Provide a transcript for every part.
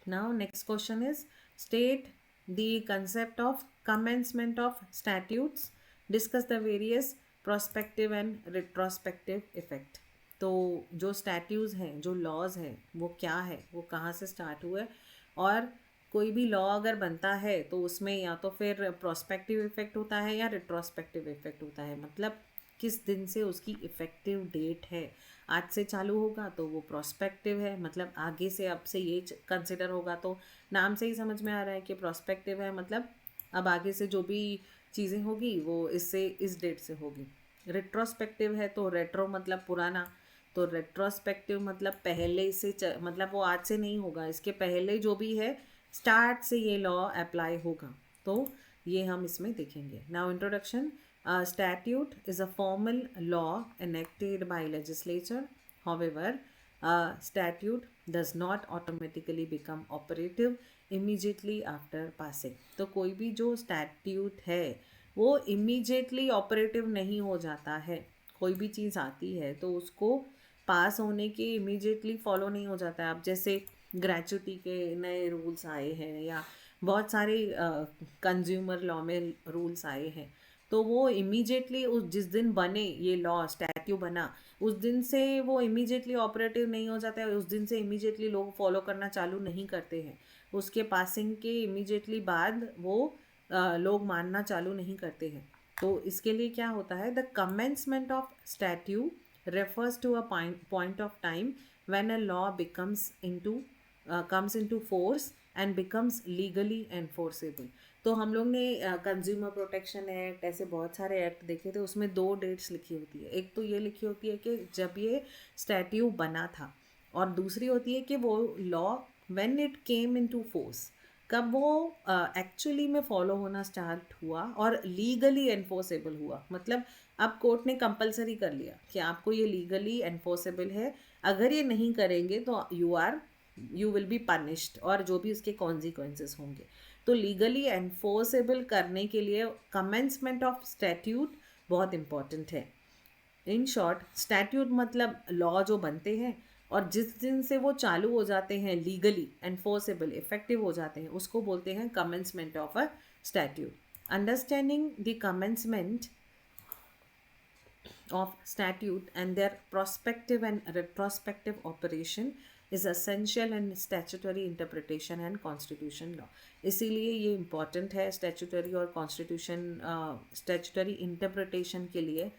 Now, next question is state the concept of commencement of statutes, discuss the various prospective and retrospective effect. तो जो statutes हैं, जो laws हैं, वो क्या है, वो कहाँ से स्टार्ट हुए, और कोई भी लॉ अगर बनता है तो उसमें या तो फिर प्रोस्पेक्टिव इफेक्ट होता है या रिट्रोस्पेक्टिव इफेक्ट होता है, मतलब किस दिन से उसकी इफ़ेक्टिव डेट है। आज से चालू होगा तो वो प्रोस्पेक्टिव है, मतलब आगे से अब से ये कंसिडर होगा, तो नाम से ही समझ में आ रहा है कि प्रोस्पेक्टिव है, मतलब अब आगे से जो भी चीज़ें होगी वो इससे इस डेट से होगी। रिट्रोस्पेक्टिव है तो रेट्रो मतलब पुराना, तो रेट्रोस्पेक्टिव मतलब पहले से मतलब वो आज से नहीं होगा, इसके पहले जो भी है स्टार्ट से ये लॉ अप्लाई होगा। तो ये हम इसमें देखेंगे। Now introduction. statute is a formal law enacted by legislature. However, a statute does not automatically become operative immediately after passing. तो कोई भी जो statute है वो immediately operative नहीं हो जाता है। कोई भी चीज़ आती है तो उसको पास होने के इमीडिएटली फॉलो नहीं हो जाता है। अब जैसे ग्रेचुटी के नए रूल्स आए हैं या बहुत सारे कंज्यूमर लॉ में रूल्स आए हैं, तो वो इमीडिएटली उस जिस दिन बने ये लॉ स्टैट्यू बना उस दिन से वो इमीडिएटली ऑपरेटिव नहीं हो जाता है, उस दिन से इमीडिएटली लोग फॉलो करना चालू नहीं करते हैं, उसके पासिंग के इमीडिएटली बाद वो लोग मानना चालू नहीं करते हैं। तो इसके लिए क्या होता है, the commencement of statute refers to a point of time when a law comes into force and becomes legally enforceable. तो हम लोग ने कंज्यूमर प्रोटेक्शन एक्ट, ऐसे बहुत सारे एक्ट देखे थे, उसमें 2 डेट्स लिखी होती है। एक तो ये लिखी होती है कि जब ये स्टैट्यू बना था, और दूसरी होती है कि वो law when it came into force, कब वो एक्चुअली में फॉलो होना स्टार्ट हुआ और लीगली एनफोर्सेबल हुआ। मतलब अब कोर्ट ने कंपलसरी कर लिया कि आपको ये लीगली एनफोर्सेबल है, अगर ये नहीं करेंगे तो यू विल बी पनिश्ड, और जो भी उसके कॉन्सिक्वेंसेस होंगे। तो लीगली एनफोर्सेबल करने के लिए कमेंसमेंट ऑफ स्टैट्यूट बहुत इंपॉर्टेंट है। इन शॉर्ट, स्टैट्यूट मतलब लॉ जो बनते हैं और जिस दिन से वो चालू हो जाते हैं, लीगली एनफोर्सेबल इफेक्टिव हो जाते हैं, उसको बोलते हैं commencement of a statute. Understanding the commencement of statute and their prospective and retrospective operation is essential in statutory interpretation and constitution law. इसीलिए ये इम्पॉर्टेंट है स्टैचुटरी और कॉन्स्टिट्यूशन स्टैचुटरी इंटरप्रिटेशन के लिए।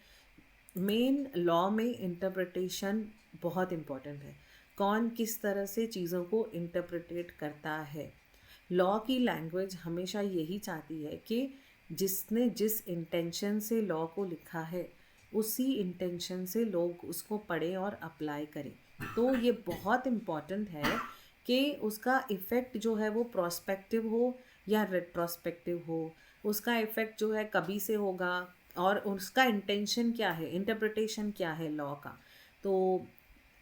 मेन लॉ में इंटरप्रिटेशन बहुत important है, कौन किस तरह से चीज़ों को इंटरप्रिटेट करता है। लॉ की लैंग्वेज हमेशा यही चाहती है कि जिसने जिस इंटेंशन से लॉ को लिखा है उसी इंटेंशन से लोग उसको पढ़ें और अप्लाई करें। तो ये बहुत इम्पॉर्टेंट है कि उसका इफ़ेक्ट जो है वो प्रोस्पेक्टिव हो या रेट्रोस्पेक्टिव हो, उसका इफ़ेक्ट जो है कभी से होगा और उसका इंटेंशन क्या है, इंटरप्रिटेशन क्या है लॉ का। तो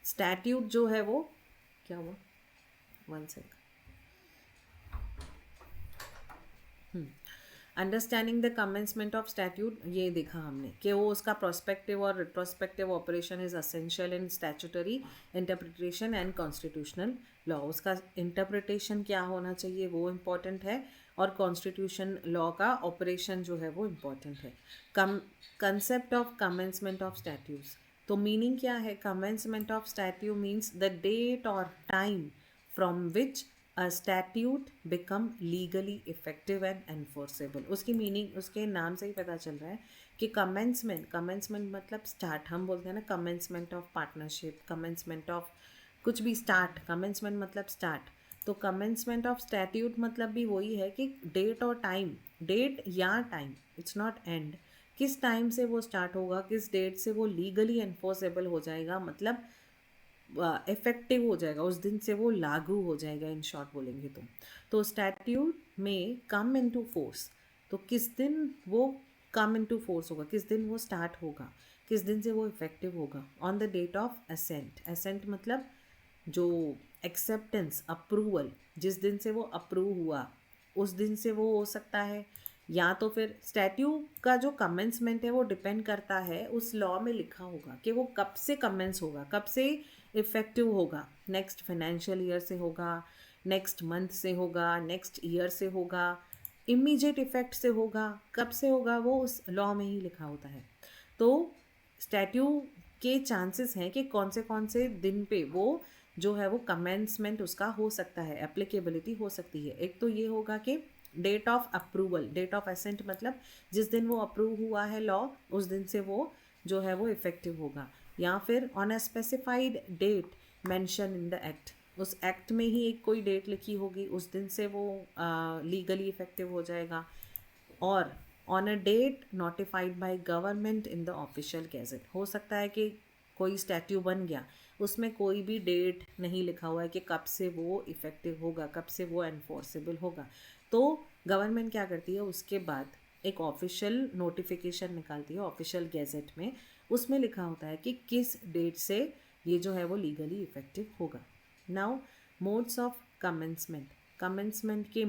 स्टैट्यूट जो है वो क्या हुआ, 1 sec. Understanding the commencement of statute, ये देखा हमने कि वो उसका प्रोस्पेक्टिव और retrospective operation is essential in statutory interpretation and constitutional law. उसका इंटरप्रिटेशन क्या होना चाहिए वो इम्पॉर्टेंट है, और कॉन्स्टिट्यूशन लॉ का ऑपरेशन जो है वो इम्पॉर्टेंट है। Concept of commencement of statutes, तो मीनिंग क्या है, commencement of statute means the date और time from which a statute become legally effective and enforceable. उसकी मीनिंग उसके नाम से ही पता चल रहा है कि कमेंसमेंट मतलब स्टार्ट, हम बोलते हैं ना commencement of partnership, commencement of कुछ भी, स्टार्ट, कमेंसमेंट मतलब स्टार्ट। तो कमेंसमेंट ऑफ स्टैट्यूट मतलब भी वही है कि डेट और टाइम, डेट या टाइम, इट्स नॉट एंड, किस टाइम से वो स्टार्ट होगा, किस डेट से वो लीगली एनफोर्सेबल हो जाएगा, मतलब इफेक्टिव हो जाएगा, उस दिन से वो लागू हो जाएगा, इन शॉर्ट बोलेंगे तो स्टैट्यूट में कम इनटू फोर्स, तो किस दिन वो कम इनटू फोर्स होगा, किस दिन वो स्टार्ट होगा, किस दिन से वो इफेक्टिव होगा, on the date of assent. Assent मतलब जो एक्सेप्टेंस, अप्रूवल, जिस दिन से वो अप्रूव हुआ उस दिन से वो हो सकता है, या तो फिर स्टैट्यू का जो कमेंसमेंट है वो डिपेंड करता है, उस लॉ में लिखा होगा कि वो कब से कमेंस होगा, कब से इफ़ेक्टिव होगा, नेक्स्ट फाइनेंशियल ईयर से होगा नेक्स्ट मंथ से होगा, नेक्स्ट ईयर से होगा, इमीडिएट इफेक्ट से होगा, कब से होगा वो उस लॉ में ही लिखा होता है। तो स्टैट्यू के चांसेस हैं कि कौन से दिन पे वो जो है वो कमेंसमेंट उसका हो सकता है, एप्लीकेबिलिटी हो सकती है। एक तो ये होगा कि date of approval, date of assent मतलब जिस दिन वो अप्रूव हुआ है लॉ उस दिन से वो जो है वो इफेक्टिव होगा, या फिर on a specified date mentioned in the act, उस एक्ट में ही एक कोई डेट लिखी होगी उस दिन से वो लीगली इफेक्टिव हो जाएगा, और on a date notified by government in the official gazette. हो सकता है कि कोई स्टैट्यू बन गया उसमें कोई भी डेट नहीं लिखा हुआ है कि कब से वो इफ़ेक्टिव होगा, कब से वो एनफोर्सेबल होगा। तो गवर्नमेंट क्या करती है, उसके बाद एक ऑफिशियल नोटिफिकेशन निकालती है ऑफिशियल गैजेट में, उसमें लिखा होता है कि किस डेट से ये जो है वो लीगली इफ़ेक्टिव होगा। Now modes of commencement, commencement के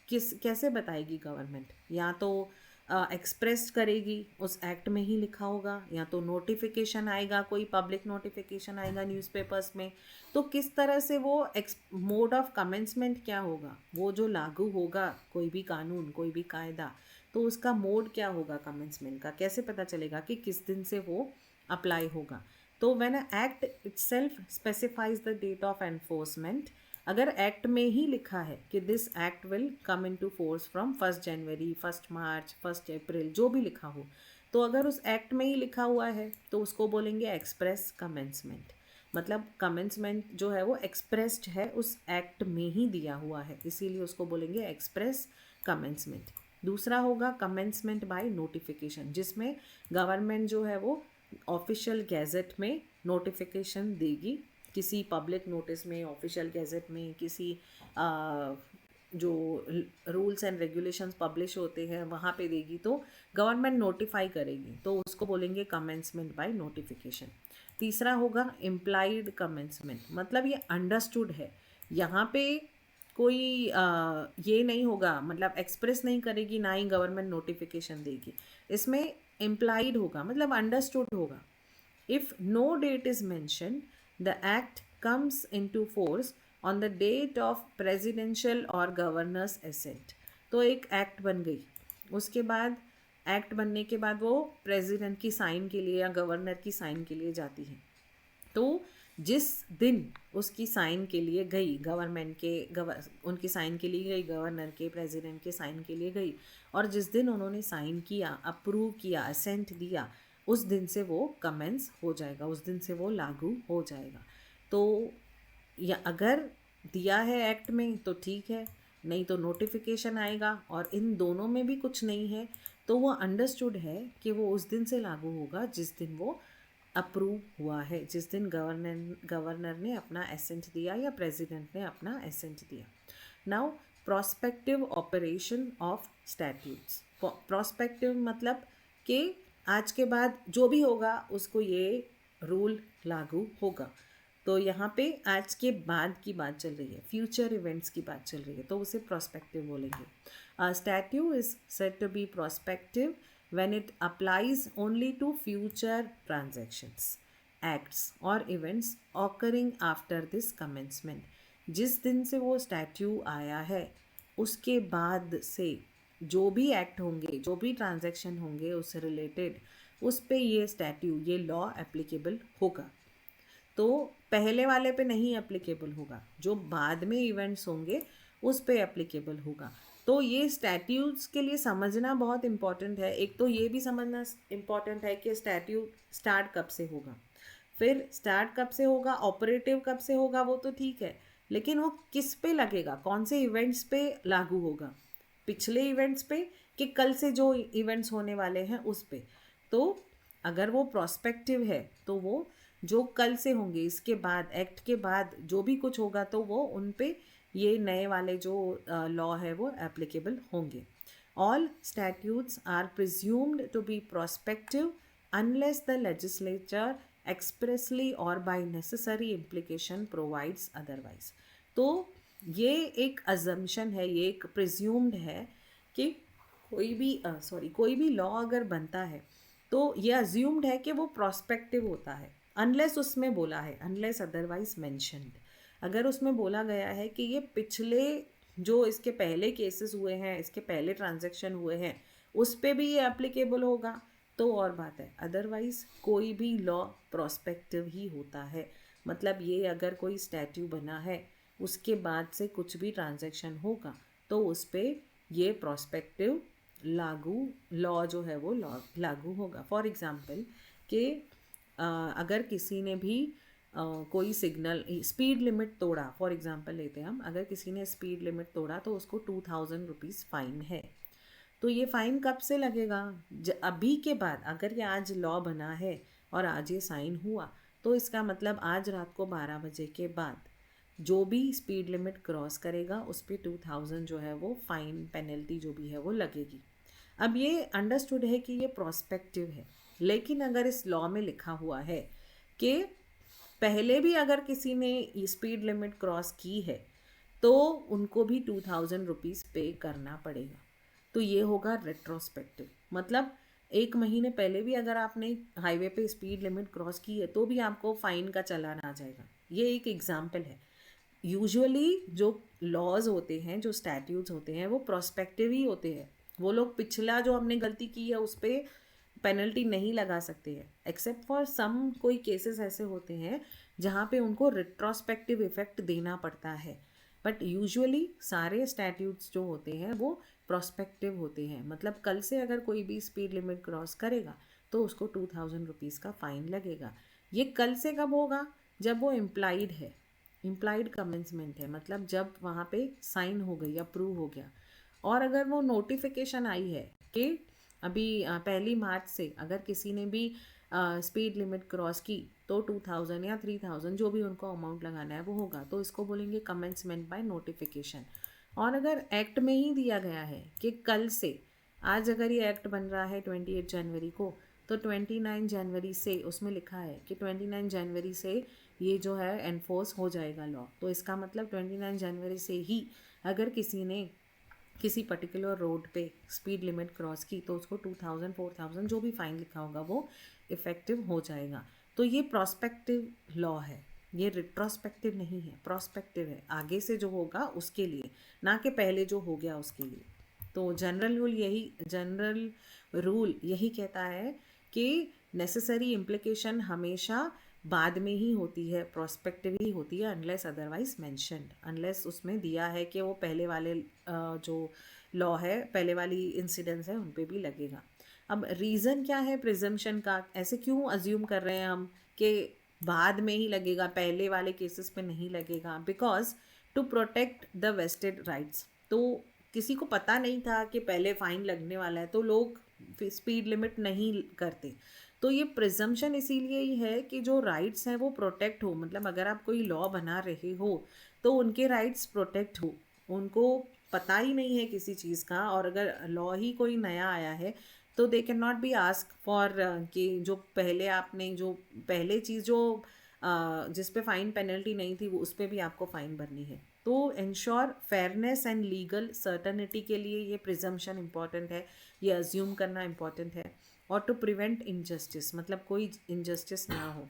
किस कैसे बताएगी गवर्नमेंट, या तो एक्सप्रेस करेगी उस एक्ट में ही लिखा होगा, या तो नोटिफिकेशन आएगा, कोई पब्लिक नोटिफिकेशन आएगा न्यूज़पेपर्स में। तो किस तरह से वो मोड ऑफ कमेंसमेंट क्या होगा, वो जो लागू होगा कोई भी कानून कोई भी कायदा, तो उसका मोड क्या होगा कमेंसमेंट का, कैसे पता चलेगा कि किस दिन से वो अप्लाई होगा। तो when a act itself specifies the date of enforcement, अगर एक्ट में ही लिखा है कि this act will come in to force from 1 January, 1 March, 1 April, जो भी लिखा हो, तो अगर उस एक्ट में ही लिखा हुआ है तो उसको बोलेंगे एक्सप्रेस कमेंसमेंट। मतलब कमेंसमेंट जो है वो एक्सप्रेस्ड है उस एक्ट में ही दिया हुआ है, इसीलिए उसको बोलेंगे एक्सप्रेस कमेंसमेंट। दूसरा होगा कमेंसमेंट बाय नोटिफिकेशन, जिसमें गवर्नमेंट जो है वो ऑफिशियल गैजेट में नोटिफिकेशन देगी, किसी पब्लिक नोटिस में, ऑफिशियल गैजेट में, किसी जो रूल्स एंड रेगुलेशंस पब्लिश होते हैं वहाँ पे देगी, तो गवर्नमेंट नोटिफाई करेगी, तो उसको बोलेंगे कमेंसमेंट बाय नोटिफिकेशन। तीसरा होगा इम्प्लाइड कमेंसमेंट, मतलब ये अंडरस्टूड है, यहाँ पे कोई ये नहीं होगा, मतलब एक्सप्रेस नहीं करेगी ना ही गवर्नमेंट नोटिफिकेशन देगी, इसमें इम्प्लाइड होगा, मतलब अंडरस्टूड होगा। If no date is mentioned, the act comes into force on the date of presidential or governor's assent। तो एक एक्ट बन गई, उसके बाद एक्ट बनने के बाद वो प्रेसिडेंट की साइन के लिए या गवर्नर की साइन के लिए जाती है। तो जिस दिन उसकी साइन के लिए गई गवर्नमेंट के उनकी साइन के लिए गई, गवर्नर के प्रेसिडेंट के साइन के लिए गई, और जिस दिन उन्होंने साइन किया, अप्रूव किया, असेंट दिया, उस दिन से वो कमेंस हो जाएगा, उस दिन से वो लागू हो जाएगा। तो या अगर दिया है एक्ट में तो ठीक है, नहीं तो नोटिफिकेशन आएगा, और इन दोनों में भी कुछ नहीं है तो वो अंडरस्टूड है कि वो उस दिन से लागू होगा जिस दिन वो अप्रूव हुआ है, जिस दिन गवर्नर ने अपना एसेंट दिया या प्रेसिडेंट ने अपना एसेंट दिया। Now prospective operation of statutes, prospective मतलब कि आज के बाद जो भी होगा उसको ये रूल लागू होगा। तो यहाँ पे आज के बाद की बात चल रही है, फ्यूचर इवेंट्स की बात चल रही है, तो उसे प्रोस्पेक्टिव बोलेंगे। Statute is said to be prospective when it applies only to future transactions, acts or events occurring after this commencement। जिस दिन से वो स्टैट्यू आया है उसके बाद से जो भी एक्ट होंगे, जो भी ट्रांजैक्शन होंगे उससे रिलेटेड, उस पे ये स्टैट्यू, ये लॉ एप्लीकेबल होगा। तो पहले वाले पे नहीं एप्लीकेबल होगा, जो बाद में इवेंट्स होंगे उस पे एप्लीकेबल होगा। तो ये स्टैट्यूट्स के लिए समझना बहुत इम्पॉर्टेंट है। एक तो ये भी समझना इम्पॉर्टेंट है कि स्टैट्यू स्टार्ट कब से होगा, फिर स्टार्ट कब से होगा, ऑपरेटिव कब से होगा, वो तो ठीक है, लेकिन वो किस पे लगेगा, कौन से इवेंट्स पे लागू होगा, पिछले इवेंट्स पे कि कल से जो इवेंट्स होने वाले हैं उस पे। तो अगर वो प्रोस्पेक्टिव है तो वो जो कल से होंगे, इसके बाद एक्ट के बाद जो भी कुछ होगा तो वो उन पे ये नए वाले जो लॉ है वो एप्लीकेबल होंगे। All statutes are presumed to be prospective unless the legislature expressly और by necessary implication provides otherwise. तो ये एक अजम्पशन है, ये एक प्रिज्यूम्ड है कि कोई भी लॉ अगर बनता है तो ये अज्यूम्ड है कि वो प्रोस्पेक्टिव होता है, अनलेस उसमें बोला है, अनलेस अदरवाइज मेंशन्ड। अगर उसमें बोला गया है कि ये पिछले जो इसके पहले केसेस हुए हैं, इसके पहले ट्रांजैक्शन हुए हैं, उस पे भी ये एप्लीकेबल होगा तो और बात है, अदरवाइज कोई भी लॉ प्रोस्पेक्टिव ही होता है। मतलब ये अगर कोई स्टैट्यू बना है उसके बाद से कुछ भी ट्रांजैक्शन होगा तो उस पर ये प्रोस्पेक्टिव लागू लॉ जो है वो लॉ लागू होगा। फॉर एग्ज़ाम्पल कि अगर किसी ने भी कोई सिग्नल स्पीड लिमिट तोड़ा, फॉर एग्ज़ाम्पल लेते हैं हम, अगर किसी ने स्पीड लिमिट तोड़ा तो उसको 2000 रुपीज़ फ़ाइन है। तो ये फ़ाइन कब से लगेगा? अभी के बाद, अगर ये आज लॉ बना है और आज ये साइन हुआ तो इसका मतलब आज रात को 12 बजे के बाद जो भी स्पीड लिमिट क्रॉस करेगा उस पर 2000 जो है वो फ़ाइन पेनल्टी जो भी है वो लगेगी। अब ये अंडरस्टूड है कि ये प्रोस्पेक्टिव है, लेकिन अगर इस लॉ में लिखा हुआ है कि पहले भी अगर किसी ने स्पीड लिमिट क्रॉस की है तो उनको भी 2000 रुपीज़ पे करना पड़ेगा, तो ये होगा रेट्रोस्पेक्टिव। मतलब 1 महीने पहले भी अगर आपने हाईवे पे स्पीड लिमिट क्रॉस की है तो भी आपको फ़ाइन का चालान आ जाएगा। ये एक एग्जाम्पल है। यूजुअली जो लॉज होते हैं, जो स्टैट्यूट्स होते हैं, वो प्रोस्पेक्टिव ही होते हैं। वो लोग पिछला जो हमने गलती की है उस पर पेनल्टी नहीं लगा सकते हैं, एक्सेप्ट फॉर सम कोई केसेस ऐसे होते हैं जहाँ पे उनको रिट्रोस्पेक्टिव इफेक्ट देना पड़ता है। बट यूजुअली सारे स्टैट्यूट्स जो होते हैं वो प्रोस्पेक्टिव होते हैं। मतलब कल से अगर कोई भी स्पीड लिमिट क्रॉस करेगा तो उसको 2000 रुपीज़ का फ़ाइन लगेगा। ये कल से कब होगा? जब वो इम्प्लाइड है, इम्प्लाइड कमेंसमेंट है, मतलब जब वहाँ पे साइन हो गई, अप्रूव हो गया। और अगर वो नोटिफिकेशन आई है कि अभी 1 मार्च से अगर किसी ने भी स्पीड लिमिट क्रॉस की तो 2000 या 3000 जो भी उनको अमाउंट लगाना है वो होगा, तो इसको बोलेंगे कमेंसमेंट बाय नोटिफिकेशन। और अगर एक्ट में ही दिया गया है कि कल से, आज अगर ये एक्ट बन रहा है 28 जनवरी को, तो 29 जनवरी से उसमें लिखा है कि 29 जनवरी से ये जो है एनफोर्स हो जाएगा लॉ। तो इसका मतलब 29 जनवरी से ही अगर किसी ने किसी पर्टिकुलर रोड पे स्पीड लिमिट क्रॉस की तो उसको 2000 4000 जो भी फ़ाइन लिखा होगा वो इफ़ेक्टिव हो जाएगा। तो ये प्रोस्पेक्टिव लॉ है, ये रिट्रोस्पेक्टिव नहीं है, प्रोस्पेक्टिव है, आगे से जो होगा उसके लिए, ना कि पहले जो हो गया उसके लिए। तो जनरल रूल यही कहता है कि नेसेसरी इम्प्लीकेशन हमेशा बाद में ही होती है, प्रोस्पेक्टिव ही होती है, अनलेस अदरवाइज मेंशन्ड, अनलेस उसमें दिया है कि वो पहले वाले जो लॉ है, पहले वाली इंसिडेंट्स है उन पे भी लगेगा। अब रीज़न क्या है प्रिजम्पशन का? ऐसे क्यों अज्यूम कर रहे हैं हम कि बाद में ही लगेगा, पहले वाले केसेस पे नहीं लगेगा? Because to protect the vested rights. तो किसी को पता नहीं था कि पहले फ़ाइन लगने वाला है तो लोग स्पीड लिमिट नहीं करते। तो ये प्रिजम्पशन इसीलिए ही है कि जो राइट्स हैं वो प्रोटेक्ट हो। मतलब अगर आप कोई लॉ बना रहे हो तो उनके राइट्स प्रोटेक्ट हो, उनको पता ही नहीं है किसी चीज़ का, और अगर लॉ ही कोई नया आया है तो they can not be ask for कि जो पहले आपने जो पहले चीज़ जो जिस पे फ़ाइन पेनल्टी नहीं थी वो उस पर भी आपको फ़ाइन भरनी है। तो ensure fairness and legal certainty के लिए ये प्रिजम्पशन इम्पॉर्टेंट है, ये अज्यूम करना इम्पॉर्टेंट है। और टू प्रिवेंट इनजस्टिस, मतलब कोई इनजस्टिस ना हो।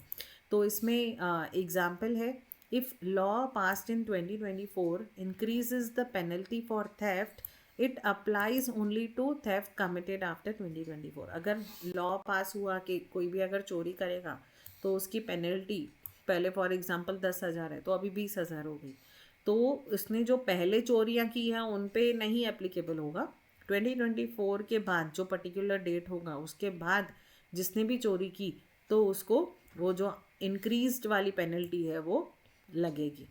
तो इसमें एग्जाम्पल है, if law passed in 2024 increases the penalty for theft, it applies only to theft committed after 2024। अगर लॉ पास हुआ कि कोई भी अगर चोरी करेगा तो उसकी पेनल्टी पहले फॉर एग्जांपल 10,000 है तो अभी 20,000 हो गई, तो उसने जो पहले चोरियां की हैं उन पे नहीं एप्लीकेबल होगा। 2024 के बाद जो पर्टिकुलर डेट होगा उसके बाद जिसने भी चोरी की तो उसको वो जो इंक्रीज्ड वाली पेनल्टी है वो लगेगी।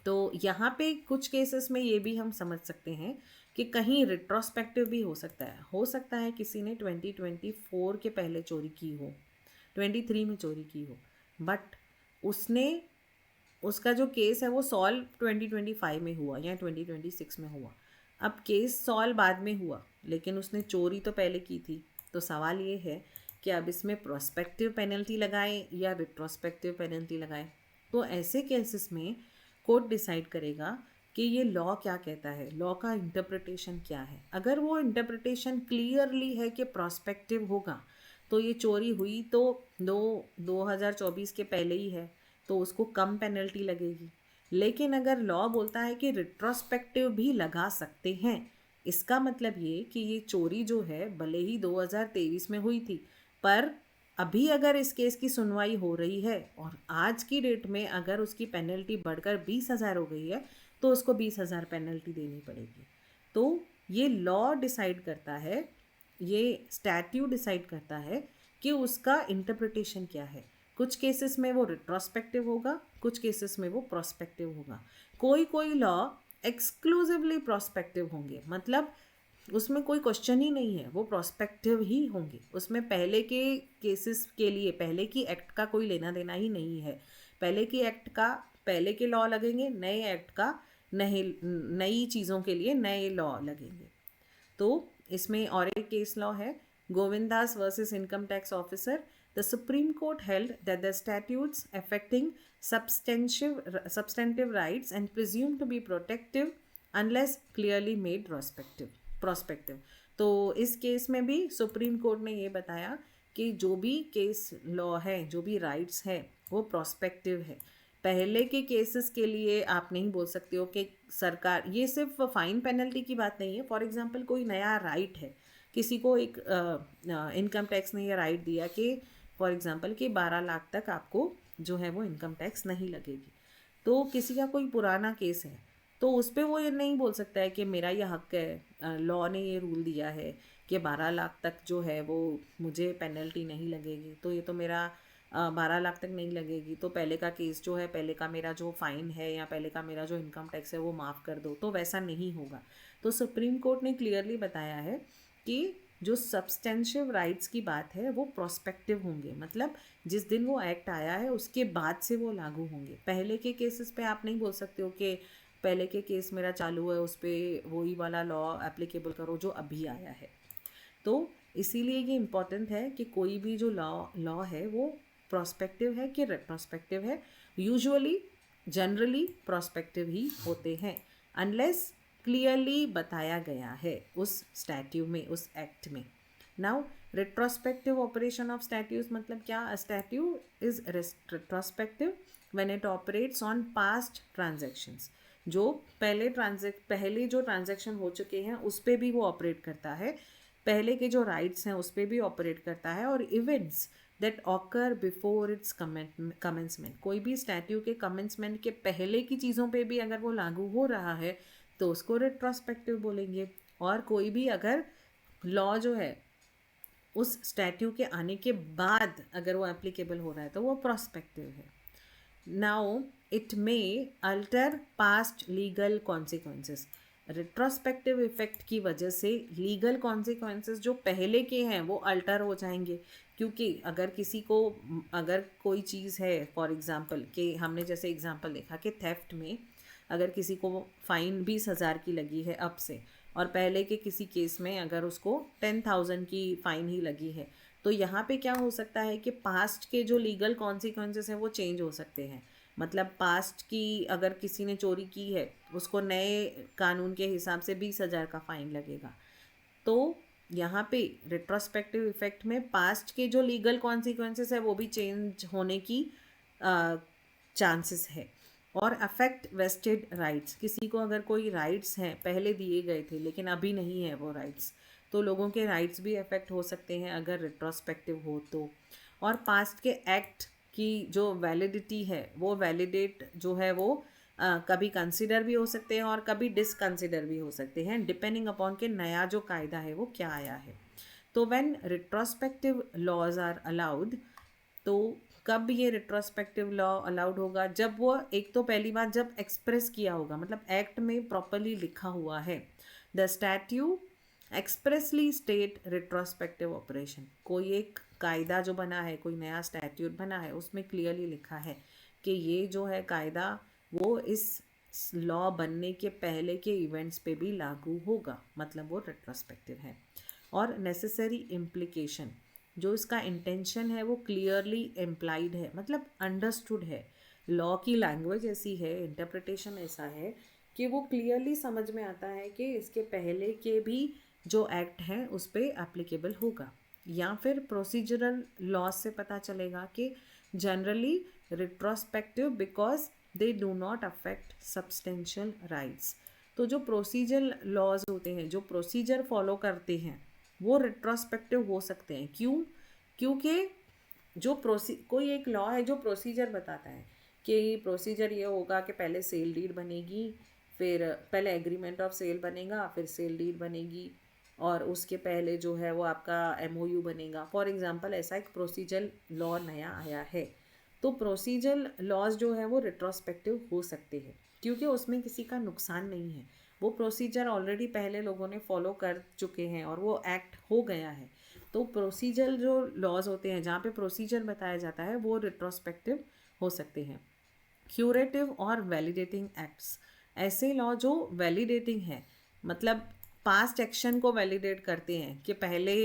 तो यहाँ पे कुछ केसेस में ये भी हम समझ सकते हैं कि कहीं रिट्रोस्पेक्टिव भी हो सकता है किसी ने 2024 के पहले चोरी की हो, 23 में चोरी की हो, बट उसने उसका जो केस है वो सॉल्व 2025 में हुआ या 2026 में हुआ। अब केस सॉल्व बाद में हुआ लेकिन उसने चोरी तो पहले की थी। तो सवाल ये है कि अब इसमें प्रोस्पेक्टिव पेनल्टी लगाएं या रिट्रोस्पेक्टिव पेनल्टी लगाएं। तो ऐसे केसेस में कोर्ट डिसाइड करेगा कि ये लॉ क्या कहता है, लॉ का इंटरप्रिटेशन क्या है। अगर वो इंटरप्रिटेशन क्लियरली है कि प्रोस्पेक्टिव होगा तो ये चोरी हुई तो 2024 के पहले ही है तो उसको कम पेनल्टी लगेगी। लेकिन अगर लॉ बोलता है कि रिट्रोस्पेक्टिव भी लगा सकते हैं, इसका मतलब ये कि ये चोरी जो है भले ही 2023 में हुई थी, पर अभी अगर इस केस की सुनवाई हो रही है और आज की डेट में अगर उसकी पेनल्टी बढ़कर 20,000 हो गई है, तो उसको 20,000 पेनल्टी देनी पड़ेगी। तो ये लॉ डिसाइड करता है, ये स्टैट्यू डिसाइड करता है कि उसका इंटरप्रिटेशन क्या है। कुछ केसेस में वो रिट्रोस्पेक्टिव होगा, कुछ केसेस में वो प्रोस्पेक्टिव होगा। कोई कोई लॉ एक्सक्लूसिवली प्रोस्पेक्टिव होंगे, मतलब उसमें कोई क्वेश्चन ही नहीं है, वो प्रोस्पेक्टिव ही होंगे। उसमें पहले के केसेस के लिए पहले की एक्ट का कोई लेना देना ही नहीं है। पहले की एक्ट का पहले के लॉ लगेंगे, नए एक्ट का नई चीज़ों के लिए नए लॉ लगेंगे। तो इसमें और एक केस लॉ है, Govindas versus income tax officer. The supreme court held that the statutes affecting substantive rights and presumed to be protective unless clearly made prospective। तो इस केस में भी सुप्रीम कोर्ट ने ये बताया कि जो भी केस लॉ है, जो भी राइट्स है, वो प्रोस्पेक्टिव है। पहले के केसेस के लिए आप नहीं बोल सकते हो कि सरकार, ये सिर्फ फाइन पेनल्टी की बात नहीं है। फॉर एग्जांपल कोई नया राइट है, किसी को एक इनकम टैक्स ने ये राइट दिया कि फॉर एग्जांपल कि 12 लाख तक आपको जो है वो इनकम टैक्स नहीं लगेगी। तो किसी का कोई पुराना केस है, तो उस पर वो ये नहीं बोल सकता है कि मेरा ये हक है, लॉ ने ये रूल दिया है कि 12 लाख तक जो है वो मुझे पेनल्टी नहीं लगेगी, तो ये तो मेरा 12 लाख तक नहीं लगेगी, तो पहले का केस जो है, पहले का मेरा जो फ़ाइन है या पहले का मेरा जो इनकम टैक्स है वो माफ़ कर दो। तो वैसा नहीं होगा। तो सुप्रीम कोर्ट ने क्लियरली बताया है कि जो सब्सटेंशियल राइट्स की बात है वो प्रोस्पेक्टिव होंगे, मतलब जिस दिन वो एक्ट आया है उसके बाद से वो लागू होंगे। पहले के केसेस पे आप नहीं बोल सकते हो कि पहले के केस मेरा चालू है, उस पर वही वाला लॉ एप्लीकेबल करो जो अभी आया है। तो इसीलिए ये इम्पॉर्टेंट है कि कोई भी जो लॉ है वो प्रोस्पेक्टिव है कि रेट्रोस्पेक्टिव है। यूजुअली जनरली प्रोस्पेक्टिव ही होते हैं, अनलेस क्लियरली बताया गया है उस स्टैट्यू में, उस एक्ट में। Now retrospective operation of statutes मतलब क्या? Statute is retrospective when it operates on past transactions. जो पहले जो ट्रांजैक्शन हो चुके हैं उस पर भी वो ऑपरेट करता है, पहले के जो राइट्स हैं उस पर भी ऑपरेट करता है, और events that occur before it's commencement. कोई भी स्टैट्यू के कमेंसमेंट के पहले की चीज़ों पे भी अगर वो लागू हो रहा है तो उसको रेट्रोस्पेक्टिव बोलेंगे। और कोई भी अगर लॉ जो है उस स्टैट्यू के आने के बाद अगर वो एप्लीकेबल हो रहा है तो वो प्रोस्पेक्टिव है। Now it may alter past legal consequences. Retrospective effect की वजह से लीगल कॉन्सिक्वेंसेस जो पहले के हैं वो अल्टर हो जाएंगे, क्योंकि अगर किसी को, अगर कोई चीज़ है फॉर एग्जांपल कि हमने जैसे एग्जांपल देखा कि थेफ्ट में अगर किसी को फ़ाइन 20,000 की लगी है अब से, और पहले के किसी केस में अगर उसको 10,000 की फ़ाइन ही लगी है, तो यहाँ पे क्या हो सकता है कि पास्ट के जो लीगल कॉन्सिक्वेंसेस हैं वो चेंज हो सकते हैं। मतलब पास्ट की अगर किसी ने चोरी की है उसको नए कानून के हिसाब से 20,000 का फ़ाइन लगेगा। तो यहाँ पे रिट्रोस्पेक्टिव इफेक्ट में पास्ट के जो लीगल कॉन्सिक्वेंसेस है वो भी चेंज होने की चांसेस है। और अफेक्ट वेस्टेड राइट्स, किसी को अगर कोई राइट्स हैं पहले दिए गए थे लेकिन अभी नहीं है वो राइट्स, तो लोगों के राइट्स भी अफेक्ट हो सकते हैं अगर रिट्रोस्पेक्टिव हो तो। और पास्ट के एक्ट की जो वैलिडिटी है वो वैलिडेट जो है वो कभी कंसिडर भी हो सकते हैं और कभी डिसकंसिडर भी हो सकते हैं, डिपेंडिंग अपॉन के नया जो कायदा है वो क्या आया है। तो when retrospective laws are allowed, तो कब ये रिट्रोस्पेक्टिव लॉ अलाउड होगा? जब वो, एक तो पहली बात जब एक्सप्रेस किया होगा, मतलब एक्ट में प्रॉपरली लिखा हुआ है, the statute expressly state retrospective operation. कोई एक कायदा जो बना है, कोई नया स्टैट्यूट बना है, उसमें क्लियरली लिखा है कि ये जो है कायदा वो इस लॉ बनने के पहले के इवेंट्स पे भी लागू होगा, मतलब वो रेट्रोस्पेक्टिव है। और नेसेसरी इम्प्लीकेशन, जो इसका इंटेंशन है वो क्लियरली इम्प्लाइड है, मतलब अंडरस्टूड है। लॉ की लैंग्वेज ऐसी है, इंटरप्रिटेशन ऐसा है कि वो क्लियरली समझ में आता है कि इसके पहले के भी जो एक्ट हैं उस पर एप्लीकेबल होगा। या फिर प्रोसीजरल लॉ से पता चलेगा कि generally retrospective because they do not affect substantial rights. तो जो प्रोसीजर लॉज होते हैं, जो प्रोसीजर फॉलो करते हैं, वो रिट्रोस्पेक्टिव हो सकते हैं। क्यों? क्योंकि जो कोई एक लॉ है जो प्रोसीजर बताता है कि प्रोसीजर ये होगा कि पहले सेल डीड बनेगी, फिर पहले एग्रीमेंट ऑफ सेल बनेगा, फिर सेल डीड बनेगी, और उसके पहले जो है वो आपका एमओयू बनेगा। फॉर एग्जांपल ऐसा एक प्रोसीजर लॉ नया आया है, तो प्रोसीजर लॉज जो है वो रिट्रोस्पेक्टिव हो सकते हैं क्योंकि उसमें किसी का नुकसान नहीं है। वो प्रोसीजर ऑलरेडी पहले लोगों ने फॉलो कर चुके हैं और वो एक्ट हो गया है। तो प्रोसीजर जो लॉज होते हैं जहाँ पे प्रोसीजर बताया जाता है वो रिट्रोस्पेक्टिव हो सकते हैं। क्यूरेटिव और वैलिडेटिंग एक्ट्स, ऐसे लॉ जो वैलिडेटिंग है, मतलब पास्ट एक्शन को वैलिडेट करते हैं कि पहले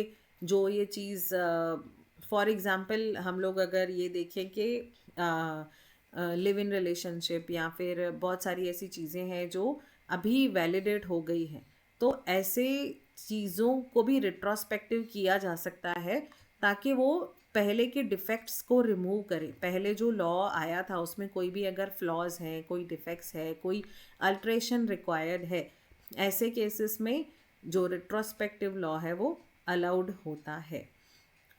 जो ये चीज़, फॉर एग्ज़ाम्पल हम लोग अगर ये देखें कि लिव इन रिलेशनशिप या फिर बहुत सारी ऐसी चीज़ें हैं जो अभी वैलिडेट हो गई हैं, तो ऐसे चीज़ों को भी रिट्रोस्पेक्टिव किया जा सकता है ताकि वो पहले के डिफेक्ट्स को रिमूव करे। पहले जो लॉ आया था उसमें कोई भी अगर फ्लॉज हैं, कोई डिफेक्ट्स है, कोई अल्ट्रेशन रिक्वायर्ड है, ऐसे केसेस में जो रिट्रोस्पेक्टिव लॉ है वो अलाउड होता है।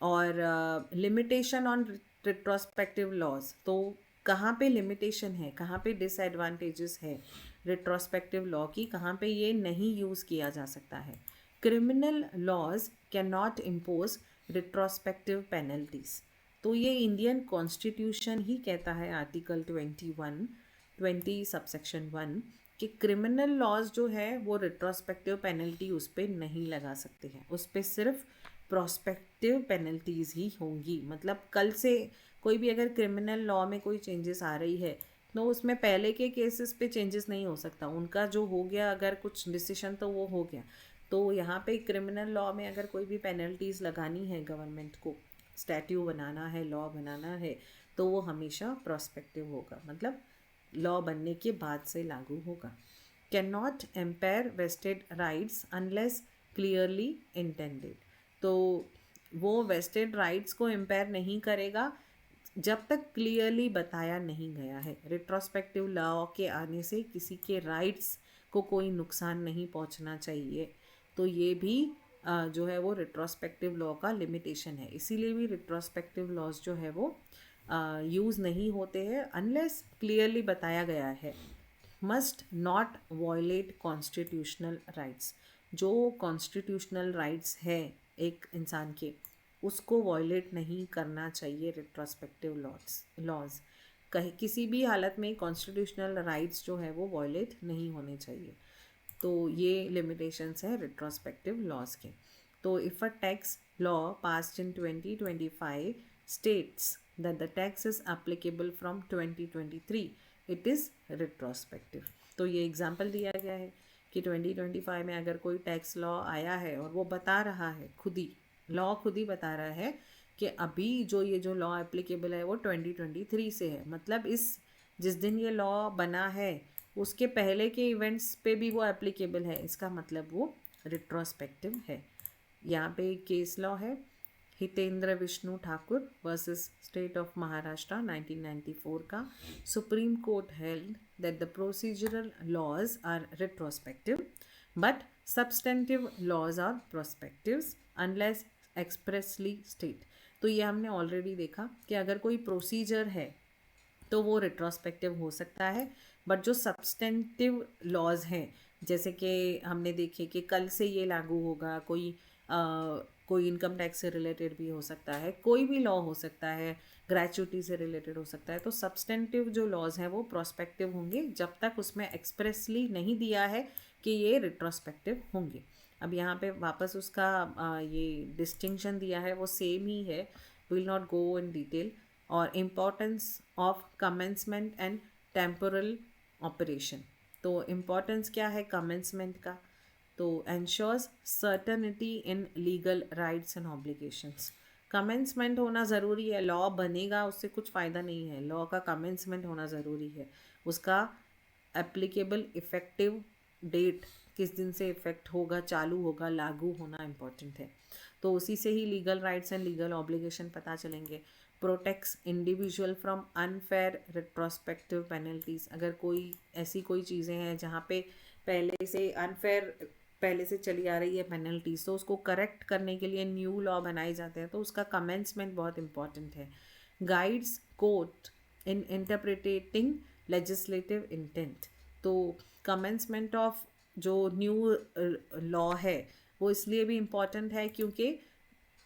और लिमिटेशन ऑन रिट्रोस्पेक्टिव लॉज, तो कहाँ पे लिमिटेशन है, कहाँ पे डिसएडवांटेजेस है रिट्रोस्पेक्टिव लॉ की, कहाँ पे ये नहीं यूज़ किया जा सकता है। Criminal laws can not impose retrospective penalties, तो ये इंडियन कॉन्स्टिट्यूशन ही कहता है आर्टिकल 20 सबसेक्शन 1 कि क्रिमिनल लॉज जो है वो रिट्रोस्पेक्टिव पेनल्टी उस पर नहीं लगा सकते हैं, उस पर सिर्फ प्रोस्पेक्टिव पेनल्टीज़ ही होंगी। मतलब कल से कोई भी अगर क्रिमिनल लॉ में कोई चेंजेस आ रही है तो उसमें पहले के केसेस पे चेंजेस नहीं हो सकता, उनका जो हो गया अगर कुछ डिसीजन तो वो हो गया। तो यहाँ पे क्रिमिनल लॉ में अगर कोई भी पेनल्टीज़ लगानी है गवर्नमेंट को, स्टैट्यू बनाना है, लॉ बनाना है, तो वो हमेशा प्रोस्पेक्टिव होगा, मतलब लॉ बनने के बाद से लागू होगा। Can not impair vested rights unless clearly intended, तो वो वेस्टेड राइट्स को इम्पेयर नहीं करेगा जब तक क्लियरली बताया नहीं गया है। रिट्रोस्पेक्टिव लॉ के आने से किसी के राइट्स को कोई नुकसान नहीं पहुंचना चाहिए, तो ये भी जो है वो रिट्रोस्पेक्टिव लॉ का लिमिटेशन है। इसीलिए भी रिट्रोस्पेक्टिव लॉज जो है वो यूज़ नहीं होते हैं अनलेस क्लियरली बताया गया है। Must not violate constitutional rights, जो कॉन्स्टिट्यूशनल राइट्स है एक इंसान के, उसको वॉयलेट नहीं करना चाहिए रिट्रोस्पेक्टिव लॉज। कहीं किसी भी हालत में कॉन्स्टिट्यूशनल राइट्स जो है वो वॉयलेट नहीं होने चाहिए। तो ये लिमिटेशंस है रिट्रोस्पेक्टिव लॉज के। तो if a tax law passed in 2025 states that the tax is applicable from 2023, it is retrospective. तो ये एग्जाम्पल दिया गया है कि 2025 में अगर कोई टैक्स लॉ आया है और वो बता रहा है, लॉ खुद ही बता रहा है कि अभी ये जो लॉ एप्लीकेबल है वो 2023 से है, मतलब जिस दिन ये लॉ बना है उसके पहले के इवेंट्स पे भी वो एप्लीकेबल है, इसका मतलब वो रिट्रोस्पेक्टिव है। यहाँ पे एक केस लॉ है, Hitendra Vishnu Thakur versus state of Maharashtra 1994 का। Supreme court held that the procedural laws are retrospective but substantive laws are prospectives unless expressly state. तो ये हमने ऑलरेडी देखा कि अगर कोई प्रोसीजर है तो वो रिट्रोस्पेक्टिव हो सकता है, बट जो सब्सटेंटिव लॉज हैं, जैसे कि हमने देखे कि कल से ये लागू होगा, कोई इनकम टैक्स से रिलेटेड भी हो सकता है, कोई भी लॉ हो सकता है, ग्रेचुटी से रिलेटेड हो सकता है, तो सब्सटेंटिव जो लॉज हैं वो प्रोस्पेक्टिव होंगे जब तक उसमें एक्सप्रेसली नहीं दिया है कि ये रिट्रोस्पेक्टिव होंगे। अब यहाँ पे वापस उसका ये डिस्टिंक्शन दिया है वो सेम ही है, will not go in detail. और importance of commencement and temporal operation, तो इम्पोर्टेंस क्या है कमेंसमेंट का, तो ensures certainty in legal rights and obligations. Commencement होना ज़रूरी है, लॉ बनेगा उससे कुछ फ़ायदा नहीं है, लॉ का कमेंसमेंट होना ज़रूरी है, उसका एप्लीकेबल इफ़ेक्टिव डेट किस दिन से इफ़ेक्ट होगा, चालू होगा, लागू होना इम्पॉर्टेंट है। तो उसी से ही legal rights and legal obligation पता चलेंगे। Protects individual from unfair retrospective penalties. अगर कोई ऐसी कोई चीज़ें हैं जहाँ पे पहले से चली आ रही है पेनल्टीज, तो उसको करेक्ट करने के लिए न्यू लॉ बनाए जाते हैं, तो उसका कमेंसमेंट बहुत इंपॉर्टेंट है। गाइड्स कोर्ट इन इंटरप्रिटेटिंग लेजिस्लेटिव इंटेंट। तो कमेंसमेंट ऑफ जो न्यू लॉ है वो इसलिए भी इम्पॉर्टेंट है क्योंकि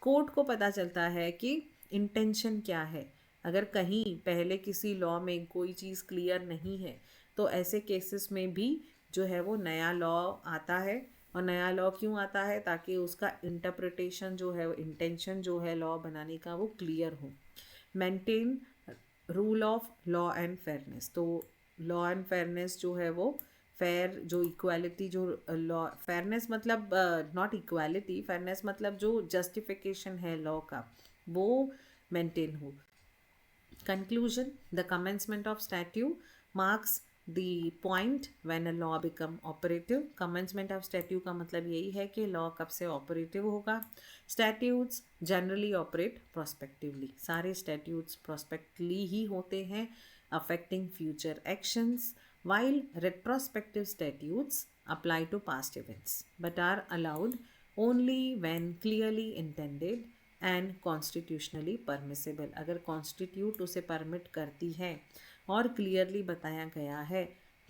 कोर्ट को पता चलता है कि इंटेंशन क्या है। अगर कहीं पहले किसी लॉ में कोई चीज़ क्लियर नहीं है तो ऐसे केसेस में भी जो है वो नया लॉ आता है। और नया लॉ क्यों आता है? ताकि उसका इंटरप्रिटेशन जो है, इंटेंशन जो है लॉ बनाने का, वो क्लियर हो। Maintain rule of law and fairness. तो लॉ एंड फेयरनेस जो है वो फेयर, जो इक्वालिटी, जो लॉ, फेयरनेस मतलब नॉट इक्वालिटी, फेयरनेस मतलब जो जस्टिफिकेशन है लॉ का वो मेंटेन हो। Conclusion: the commencement of statute marks the point when a law become operative. Commencement of statute का मतलब यही है कि लॉ कब से ऑपरेटिव होगा। Statutes generally operate prospectively. सारे statutes prospectively ही होते हैं, affecting future actions, while retrospective statutes apply to past events but are allowed only when clearly intended and constitutionally permissible. अगर कॉन्स्टिट्यूट उसे परमिट करती है और क्लियरली बताया गया है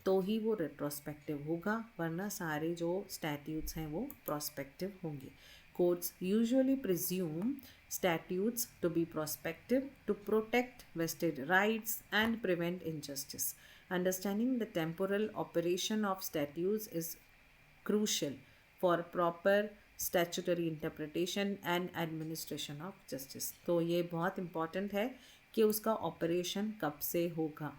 तो ही वो रेट्रोस्पेक्टिव होगा, वरना सारे जो स्टैट्यूट्स हैं वो प्रोस्पेक्टिव होंगे। Courts usually presume statutes to be prospective to protect vested rights and prevent injustice. Understanding the temporal operation of statutes is crucial for proper statutory interpretation and administration of justice. तो ये बहुत important है कि उसका operation कब से होगा,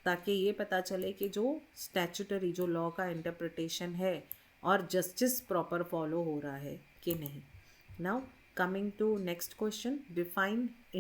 ताकि ये पता चले कि जो स्टैचुटरी, जो लॉ का इंटरप्रिटेशन है और जस्टिस प्रॉपर फॉलो हो रहा है कि नहीं। Now coming to next question, define